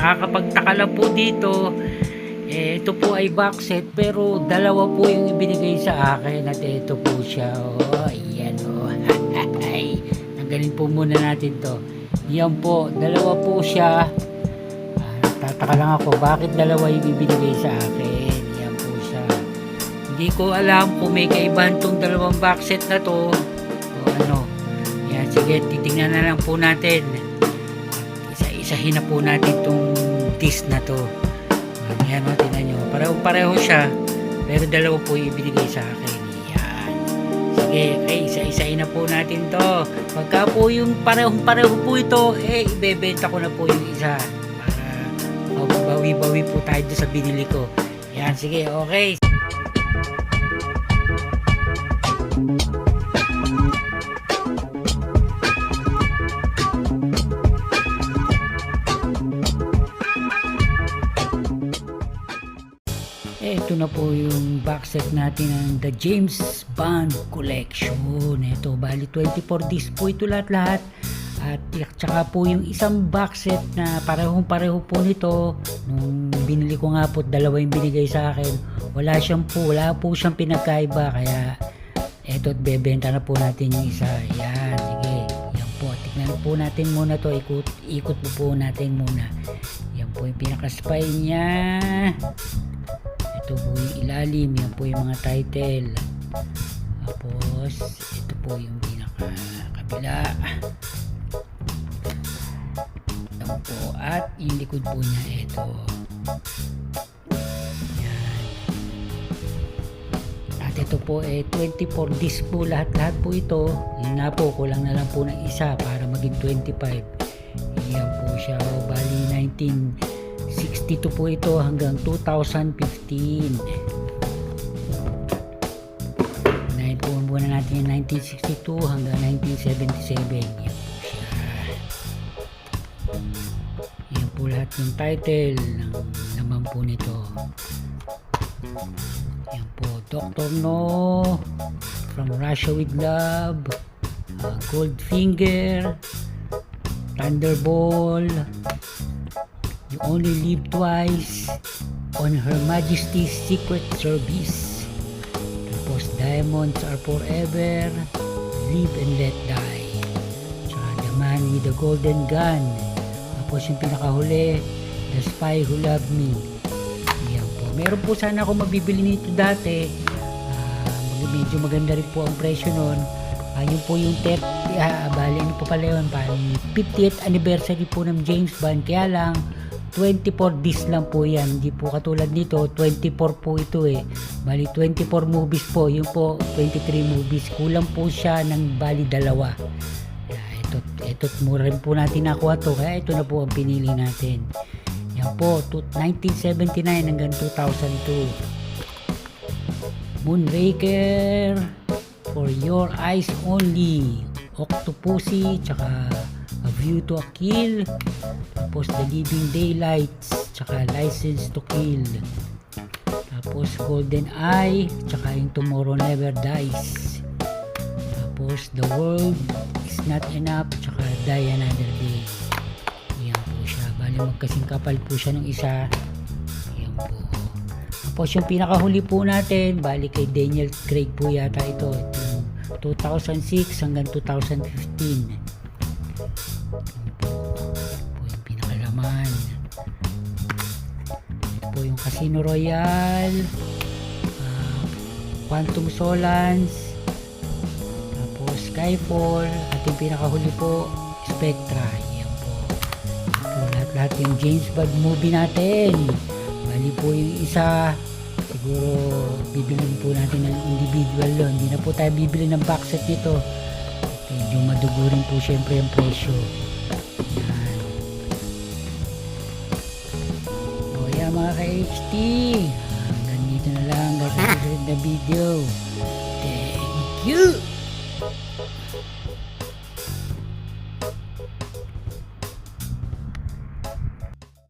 nakakapagtaka lang po dito, ito po ay box set pero dalawa po yung ibinigay sa akin at ito po siya. Ayan tanggalin po muna natin to. Yan po, dalawa po siya. Tataka lang ako bakit dalawa yung ibinigay sa akin. Yan po siya. Hindi ko alam kung may kaibahan tong dalawang box set na to o ano. Yan, sige, titingnan na lang po natin. Isa-isahin na po natin tong disc na to. Yan, tingnan nyo. Pareho siya pero dalawa po yung ibinigay sa akin. Yan. Sige, okay, isa-isahin na po natin to. Pagka po yung pareho po ito, ibebenta ko na po yung isa para bawi-bawi po tayo sa binili ko. Yan, sige, okay. Ito na po yung box set natin ng The James Bond Collection. Ito, bali 24 disc po ito lahat-lahat. At tsaka po yung isang box set na parehong-pareho po nito. Nung binili ko nga po, dalawa yung binigay sa akin. Wala po siyang pinagkaiba. Kaya eto, bebenta na po natin yung isa. Yan, sige. Yan po, tignan po natin muna to. Ikot po natin muna. Yan po yung pinaka-spine niya. Ito po yung ilalim, yan po yung mga title. Tapos ito po yung pinaka-kabila. Yan po, at yung likod po niya ito. Yan. At ito po 24 disc po lahat po ito. Yun na po, kulang na lang po ng isa para maging 25. Yan po siya, bali 1962 po ito hanggang 2015. Unahin po muna natin yung 1962 hanggang 1977. Yan po siya. Yan po lahat yung title ng naman po nito. Yan po, Dr. No, From Russia with Love, Goldfinger, Thunderball, You Only Live Twice, On Her Majesty's Secret Service, tapos Diamonds Are Forever, Live and Let Die, tsaka The Man with the Golden Gun, tapos yung pinakahuli, The Spy Who Loved Me. Yan po, meron po sana ako mabibili nito dati. Medyo maganda rin po ang presyo nun. Yun po yung bali ano po pala yun, 50th anniversary po ng James Bond, kaya lang 24 disc lang po yan, hindi po katulad nito 24 po ito bali 24 movies po, yun po 23 movies, kulang po siya ng bali dalawa. Ito mura rin po natin nakuha to, kaya ito na po ang pinili natin. Yan po, 1979 hanggang 2002. Moonraker, For Your Eyes Only, Octopussy, tsaka A View to a Kill, tapos The Living Daylights, tsaka License to Kill, tapos Golden Eye, tsaka yung Tomorrow Never Dies, tapos The World Is Not Enough, tsaka Die Another Day. Yan po siya, bali magkasing kapal po siya ng isa. Yan po. Tapos yung pinakahuli po natin, bali kay Daniel Craig po yata ito, 2006 hanggang 2015. Ito po yung pinakalaman. Ito po yung Casino Royale, Quantum Solace, tapos Skyfall, at yung pinakahuli po, Spectra. Yan po. Lahat yung James Bond movie natin. Bali po yung isa, siguro bibilin po natin ng individual yun. Hindi na po tayo bibili ng box set nito. Medyo madugo rin po syempre ang presyo. Yan. O yan mga ka-HT, hanggang dito na lang guys sa susunod na video. Thank you!